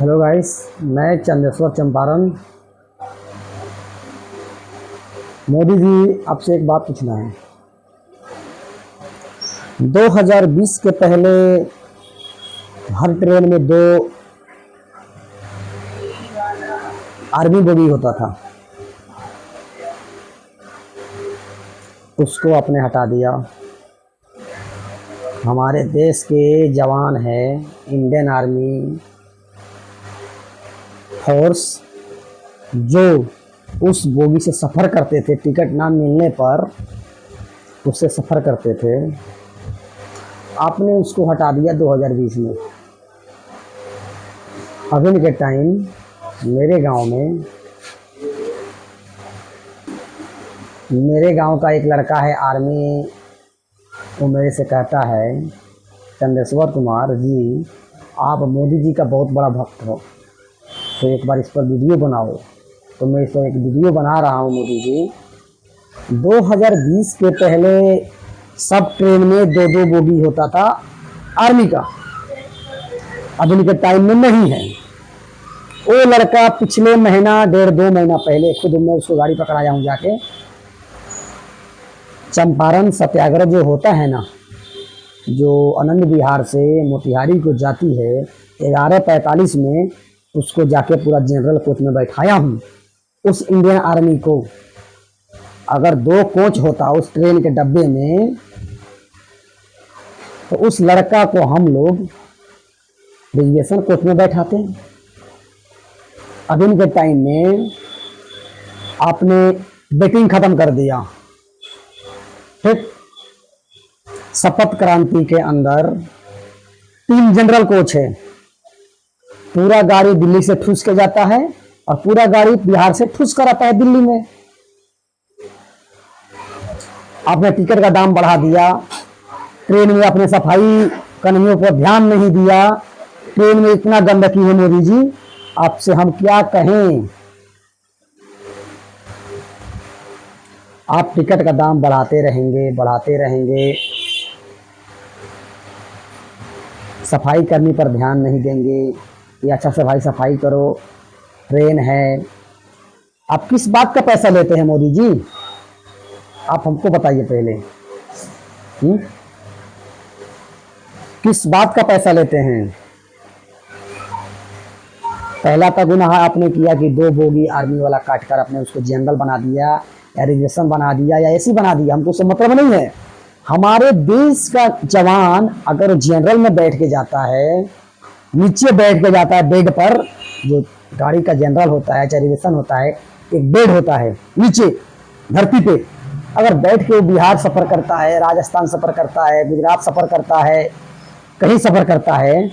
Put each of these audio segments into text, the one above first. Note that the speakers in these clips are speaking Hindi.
हेलो गाइस, मैं चंदेश्वर चंपारण। मोदी जी, आपसे एक बात पूछना है। 2020 के पहले हर ट्रेन में दो आर्मी बोगी होता था, उसको आपने हटा दिया। हमारे देश के जवान हैं, इंडियन आर्मी फोर्स, जो उस बोगी से सफ़र करते थे, टिकट ना मिलने पर उससे सफ़र करते थे, आपने उसको हटा दिया 2020 में। अभी के टाइम मेरे गांव का एक लड़का है आर्मी, वो मेरे से कहता है, चंदेश्वर कुमार जी, आप मोदी जी का बहुत बड़ा भक्त हो, तो एक बार इस पर वीडियो बनाओ। तो मैं इस पर एक वीडियो बना रहा हूँ। मोदी जी, 2020 के पहले सब ट्रेन में दो दो बोगी होता था आर्मी का, अभी के टाइम में नहीं है। वो लड़का पिछले महीना, डेढ़ दो महीना पहले, खुद मैं उसको गाड़ी पकड़ाया हूँ जाके। चंपारण सत्याग्रह जो होता है ना, जो आनंद विहार से मोतिहारी को जाती है 11:45 में, उसको जाके पूरा जनरल कोच में बैठाया हूँ। उस इंडियन आर्मी को अगर दो कोच होता उस ट्रेन के डब्बे में, तो उस लड़का को हम लोग रिजर्वेशन कोच में बैठाते हैं। अभी के टाइम में आपने बेटिंग खत्म कर दिया। ठीक, शपथ क्रांति के अंदर 3 जनरल कोच है, पूरा गाड़ी दिल्ली से ठूस के जाता है और पूरा गाड़ी बिहार से ठूस कर आता है दिल्ली में। आपने टिकट का दाम बढ़ा दिया, ट्रेन में अपने सफाई कर्मियों पर ध्यान नहीं दिया, ट्रेन में इतना गंदगी है। मोदी जी, आपसे हम क्या कहें। आप टिकट का दाम बढ़ाते रहेंगे, सफाई कर्मी पर ध्यान नहीं देंगे, ये अच्छा सफाई करो, ट्रेन है। आप किस बात का पैसा लेते हैं मोदी जी? आप हमको बताइए पहले। किस बात का पैसा लेते हैं? पहला तो गुनाह आपने किया कि दो बोगी आर्मी वाला काट कर आपने उसको जनरल बना दिया, या रिजर्वेशन बना दिया, या ऐसी बना दिया। हमको उससे मतलब नहीं है। हमारे देश का जवान अगर जनरल में बैठ के जाता है, नीचे बैठ के जाता है बेड पर, जो गाड़ी का जनरल होता है चाहे रिजर्वेशन होता है, एक बेड होता है नीचे धरती पे, अगर बैठ के बिहार सफर करता है, राजस्थान सफर करता है, गुजरात सफर करता है, कहीं सफर करता है,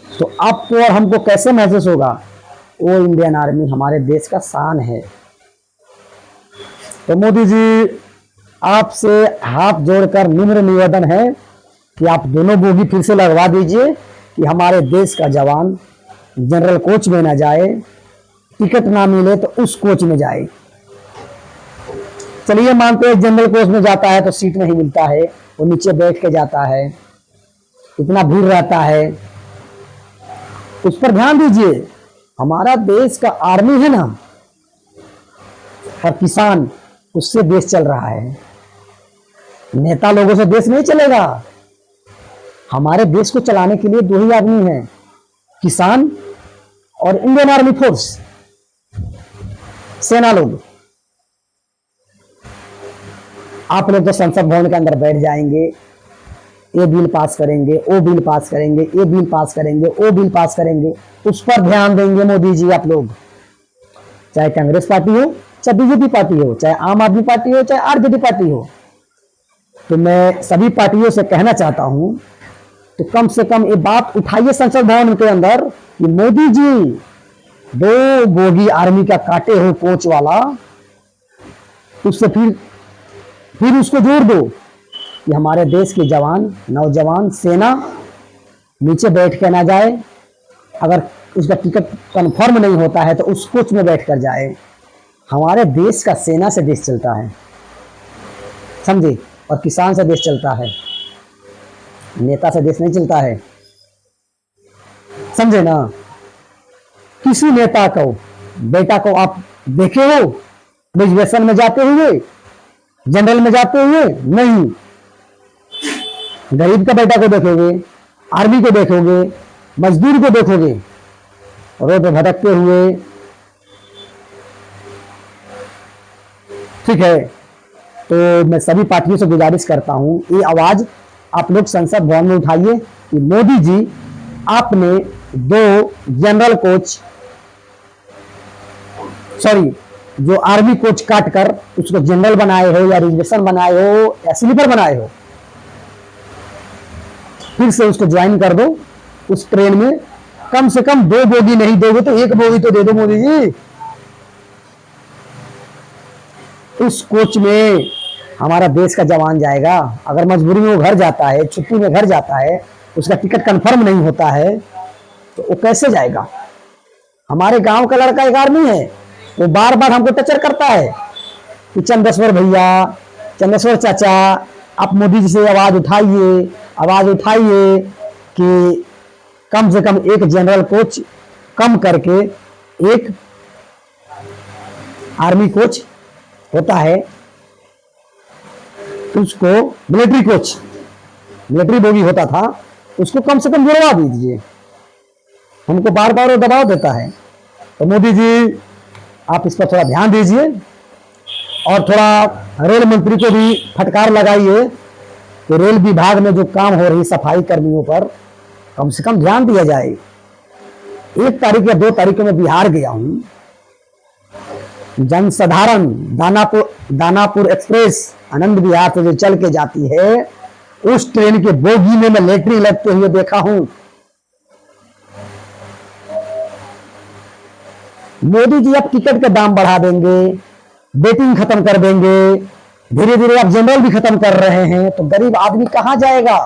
तो आपको और हमको कैसे महसूस होगा? वो इंडियन आर्मी हमारे देश का शान है। तो मोदी जी, आपसे हाथ जोड़कर निम्र निवेदन है कि आप दोनों बोगी फिर से लगवा दीजिए, कि हमारे देश का जवान जनरल कोच में ना जाए, टिकट ना मिले तो उस कोच में जाए। चलिए मानते हैं जनरल कोच में जाता है तो सीट नहीं मिलता है, वो नीचे बैठ के जाता है, इतना भीड़ रहता है, उस पर ध्यान दीजिए। हमारा देश का आर्मी है ना, और किसान, उससे देश चल रहा है। नेता लोगों से देश नहीं चलेगा। हमारे देश को चलाने के लिए दो ही आदमी हैं, किसान और इंडियन आर्मी फोर्स, सेना लोग। आप लोग तो संसद भवन के अंदर बैठ जाएंगे, ये बिल पास करेंगे, वो बिल पास करेंगे, ये बिल पास करेंगे, वो बिल पास करेंगे, उस पर ध्यान देंगे मोदी जी आप लोग। चाहे कांग्रेस पार्टी हो, चाहे बीजेपी पार्टी हो, चाहे आम आदमी पार्टी हो, चाहे आरजेडी पार्टी हो। तो मैं सभी पार्टियों से कहना चाहता हूं, तो कम से कम ये बात उठाइए संसद भवन के अंदर कि मोदी जी, दो बोगी आर्मी का काटे हो कोच वाला, उससे फिर उसको जोड़ दो कि हमारे देश के जवान, नौजवान, सेना नीचे बैठ के ना जाए। अगर उसका टिकट कंफर्म नहीं होता है तो उस कोच में बैठ कर जाए। हमारे देश का सेना से देश चलता है, समझे, और किसान से देश चलता है, नेता से देश नहीं चलता है। समझे ना। किसी नेता को बेटा को आप देखे हो रिजर्वेशन में जाते हुए, जनरल में जाते हुए? नहीं। गरीब का बेटा को देखोगे, आर्मी को देखोगे, मजदूर को देखोगे रोड पे भटकते हुए। ठीक है, तो मैं सभी पार्टियों से गुजारिश करता हूं, ये आवाज आप लोग संसद भवन में उठाइए कि मोदी जी आपने 2 जनरल कोच, सॉरी जो आर्मी कोच काट कर उसको जनरल बनाए हो या रिजर्वेशन बनाए हो या स्लीपर बनाए हो, फिर से उसको ज्वाइन कर दो उस ट्रेन में। कम से कम 2 बोगी नहीं दोगे तो 1 बोगी तो दे दो मोदी जी। उस कोच में हमारा देश का जवान जाएगा। अगर मजबूरी में वो घर जाता है, छुट्टी में घर जाता है, उसका टिकट कंफर्म नहीं होता है, तो वो कैसे जाएगा? हमारे गांव का लड़का एक आर्मी है, वो बार बार हमको टचर करता है कि चंदेश्वर भैया, चंदेश्वर चाचा, आप मोदी जी से आवाज उठाइए कि कम से कम 1 जनरल कोच कम करके 1 आर्मी कोच होता है, उसको मिलिट्री बोगी होता था, उसको कम से कम जुड़वा दीजिए। हमको बार बार वो दबाव देता है। तो मोदी जी आप इस पर थोड़ा ध्यान दीजिए और थोड़ा रेल मंत्री को भी फटकार लगाइए कि रेल विभाग में जो काम हो रही सफाई कर्मियों पर कम से कम ध्यान दिया जाए। 1 तारीख या 2 तारीख को मैं बिहार गया हूं। जनसाधारण दानापुर एक्सप्रेस आनंद विहार से जो चल के जाती है, उस ट्रेन के बोगी में मैं लेटरिन लगते हुए देखा हूं। मोदी जी अब टिकट के दाम बढ़ा देंगे, वेटिंग खत्म कर देंगे, धीरे धीरे अब जनरल भी खत्म कर रहे हैं, तो गरीब आदमी कहां जाएगा?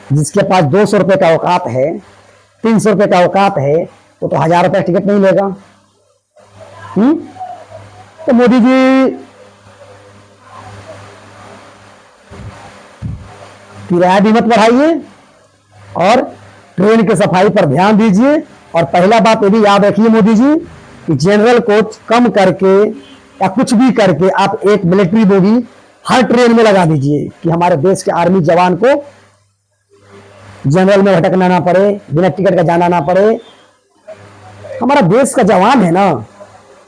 जिसके पास 200 रुपए का औकात है, 300 रुपए का औकात है, वो तो 1000 रुपए टिकट नहीं लेगा। तो मोदी जी किराया भी मत बढ़ाइए और ट्रेन की सफाई पर ध्यान दीजिए। और पहला बात ये भी याद रखिए मोदी जी कि जनरल कोच कम करके या कुछ भी करके आप 1 मिलिट्री बोगी हर ट्रेन में लगा दीजिए कि हमारे देश के आर्मी जवान को जनरल में भटकना ना पड़े, बिना टिकट का जाना ना पड़े। हमारा देश का जवान है ना,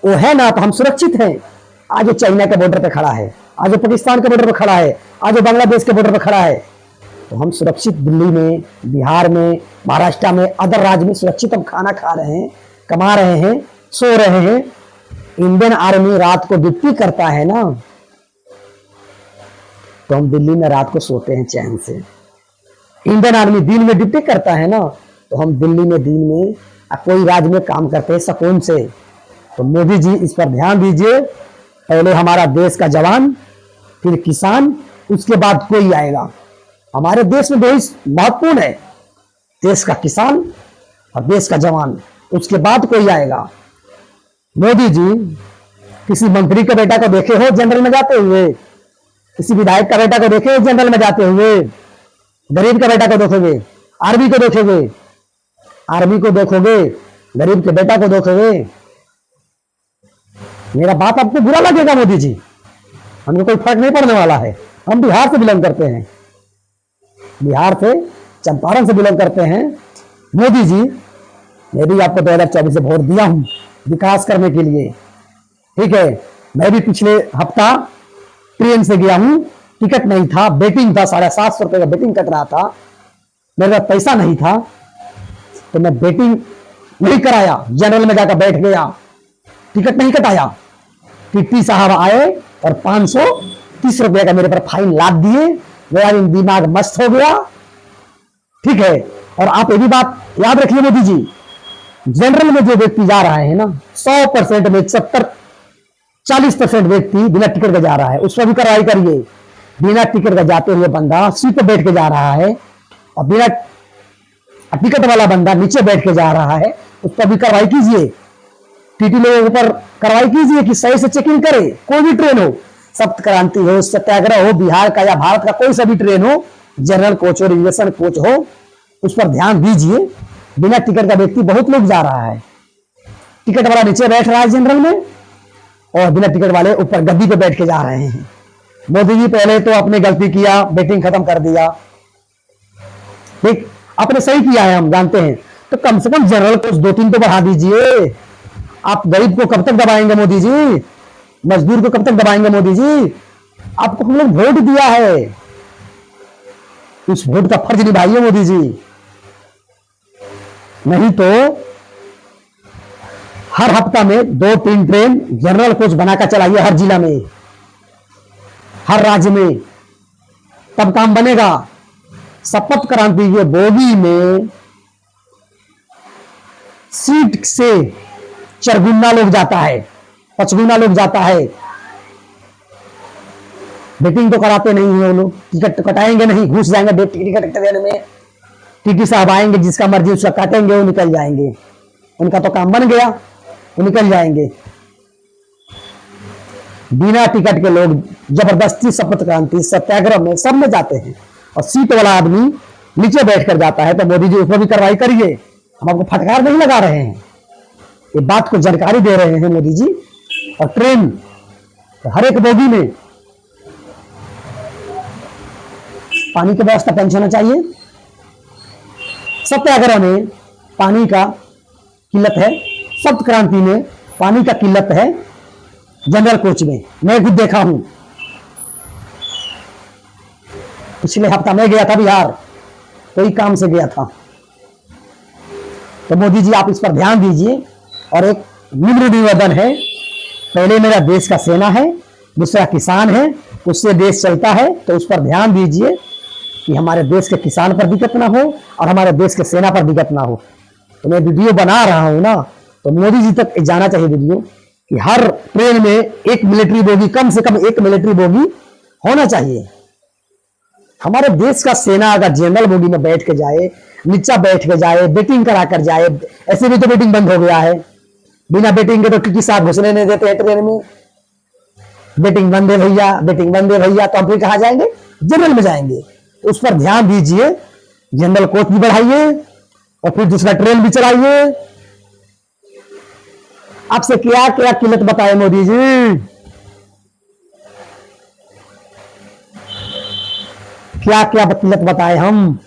वो है ना, तो हम सुरक्षित हैं। आज वो चाइना के बॉर्डर पे खड़ा है, आज वो पाकिस्तान के बॉर्डर पे खड़ा है, आज वो बांग्लादेश के बॉर्डर पे खड़ा है, तो हम सुरक्षित दिल्ली में, बिहार में, महाराष्ट्र में, अदर राज्य में सुरक्षित हम खाना खा रहे हैं, कमा रहे हैं, सो रहे हैं। इंडियन आर्मी रात को ड्यूटी करता है ना, तो हम दिल्ली में रात को सोते हैं चैन से। इंडियन आर्मी दिन में ड्यूटी करता है ना, तो हम दिल्ली में दिन में कोई राज्य में काम करते हैं सुकून से। तो मोदी जी इस पर ध्यान दीजिए। पहले हमारा देश का जवान, फिर किसान, उसके बाद कोई आएगा। हमारे देश में 2 ही महत्वपूर्ण है, देश का किसान और देश का जवान, उसके बाद कोई आएगा। मोदी जी किसी मंत्री के बेटा को देखे हो जनरल में जाते हुए? किसी विधायक का बेटा को देखे हो जनरल में जाते हुए? गरीब का बेटा को देखोगे, आर्मी को देखोगे, गरीब के बेटा को देखोगे। मेरा बात आपको बुरा लगेगा मोदी जी, हमको कोई फर्क नहीं पड़ने वाला है। हम बिहार से बिलोंग करते हैं, बिहार से, चंपारण से बिलोंग करते हैं। मोदी जी, मैं भी आपको 2024 से वोट दिया हूं विकास करने के लिए। ठीक है, मैं भी पिछले हफ्ता ट्रेन से गया हूं, टिकट नहीं था, वेटिंग था, 750 रुपए का वेटिंग कट रहा था, मेरे पास पैसा नहीं था, तो मैं वेटिंग नहीं कराया, जनरल में जाकर बैठ गया, टिकट नहीं कटाया। टीटी साहब आए और 530 रुपए का मेरे पर फाइन लाद दिए। मेरा दिमाग मस्त हो गया। ठीक है, और आप ये भी बात याद रखिए मोदी जी, जनरल में जो व्यक्ति जा रहा है ना, 100% में 40% व्यक्ति बिना टिकट के जा रहा है, उस पर भी कार्रवाई करिए। बिना टिकट का जाते हुए बंदा सीट पर बैठ के जा रहा है और बिना टिकट वाला बंदा नीचे बैठ के जा रहा है, उस पर भी कार्रवाई कीजिए। टीटी लोगों पर कार्रवाई कीजिए कि सही से चेकिंग करे। कोई भी ट्रेन हो, सप्त क्रांति हो, सत्याग्रह हो, बिहार का या भारत का कोई सा भी ट्रेन हो, जनरल कोच हो, रिजर्वेशन कोच हो, उस पर ध्यान दीजिए। बिना टिकट का व्यक्ति बहुत लोग जा रहा है। टिकट वाला नीचे बैठ रहा है जनरल में, और बिना टिकट वाले ऊपर गद्दी पे बैठ के जा रहे हैं। मोदी जी पहले तो अपने गलती किया, वेटिंग खत्म कर दिया, ठीक, आपने सही किया है, हम जानते हैं। तो कम से कम जनरल को 2-3 तो बढ़ा दीजिए। आप गरीब को कब तक दबाएंगे मोदी जी? मजदूर को कब तक दबाएंगे मोदी जी? आपको हम लोग वोट दिया है, उस वोट का फर्ज निभाइए मोदी जी। नहीं तो हर हफ्ता में 2-3 ट्रेन जनरल कोच बनाकर चलाइए, हर जिला में, हर राज्य में, तब काम बनेगा। शपथ क्रांति के बोगी में सीट से 4 गुना लोग जाता है, 5 गुना लोग जाता है। वेटिंग तो कराते नहीं है वो लोग, टिकट कटाएंगे नहीं, घुस जाएंगे टिकट देने में। टीटी साहब आएंगे, जिसका मर्जी उसका काटेंगे, वो निकल जाएंगे, उनका तो काम बन गया, वो निकल जाएंगे। बिना टिकट के लोग जबरदस्ती शपथ क्रांति सत्याग्रह में सब में जाते हैं, और सीट वाला आदमी नीचे बैठकर जाता है। तो मोदी जी उसमें भी कार्रवाई करिए, हम आपको फटकार नहीं लगा रहे हैं, ये बात को जानकारी दे रहे हैं मोदी जी। और ट्रेन तो हर एक बोगी में पानी की व्यवस्था पहुंचाना चाहिए। सत्याग्रह में पानी का किल्लत है, शपथ क्रांति में पानी का किल्लत है जनरल कोच में, मैं खुद देखा हूं। पिछले हफ्ता मैं गया था बिहार, कोई काम से गया था। तो मोदी जी आप इस पर ध्यान दीजिए। और एक निम्र निवेदन है, पहले मेरा देश का सेना है, दूसरा किसान है, उससे देश चलता है, तो उस पर ध्यान दीजिए कि हमारे देश के किसान पर दिक्कत ना हो और हमारे देश के सेना पर दिक्कत ना हो। तो मैं वीडियो बना रहा हूं ना, तो मोदी जी तक जाना चाहिए वीडियो कि हर ट्रेन में एक मिलिट्री बोगी, कम से कम एक मिलिट्री बोगी होना चाहिए। हमारे देश का सेना अगर जनरल बोगी में बैठ के जाए, नीचा बैठ के जाए, वेटिंग करा कर जाए, ऐसे भी तो वेटिंग बंद हो गया है, बिना वेटिंग के तो टीटी साहब घुसने नहीं देते हैं ट्रेन में। वेटिंग बंद है भैया, वेटिंग बंद है भैया, तो हम फिर कहां जाएंगे? जनरल में जाएंगे। उस पर ध्यान दीजिए, जनरल कोच भी बढ़ाइए और फिर दूसरा ट्रेन भी चलाइए। आपसे क्या क्या किल्लत बताए मोदी जी, क्या क्या किल्लत बताए हम।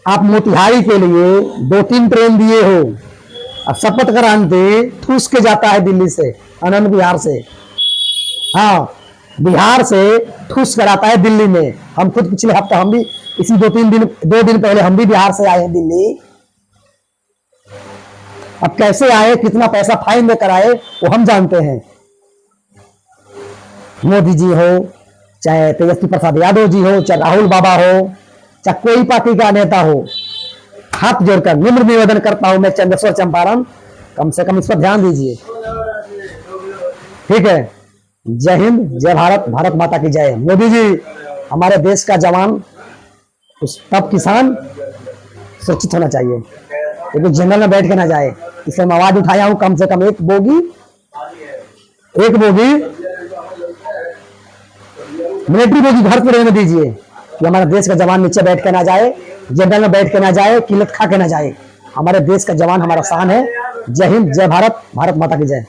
आप मोतिहारी के लिए 2-3 ट्रेन दिए हो, अब शपथ क्रांति ठूस के जाता है दिल्ली से, आनंद बिहार से, हाँ बिहार से ठूस कर आता है दिल्ली में। हम खुद पिछले हफ्ता हम भी इसी 2 दिन पहले हम भी बिहार से आए हैं दिल्ली। अब कैसे आए, कितना पैसा फाइन देकर आए, वो हम जानते हैं। मोदी जी हो, चाहे तेजस्वी प्रसाद यादव जी हो, चाहे राहुल बाबा हो, चाहे कोई पार्टी का नेता हो, हाथ जोड़कर निम्र निवेदन करता हूं मैं चंदेश्वर चंपारण, कम से कम इस पर ध्यान दीजिए, ठीक है। जय हिंद, जय भारत, भारत माता की जय। मोदी जी, हमारे देश का जवान, तब किसान सुरक्षित होना चाहिए, क्योंकि जनरल में बैठ के ना जाए। इसलिए मैं आवाज उठाया हूं, कम से कम एक बोगी मिलिट्री बोगी घर पे रहने दीजिए, कि हमारे देश का जवान नीचे बैठ के ना जाए, जनरल में बैठ के ना जाए, किल्लत खा के ना जाए। हमारे देश का जवान हमारा शान है। जय हिंद, जय भारत, भारत माता की जय।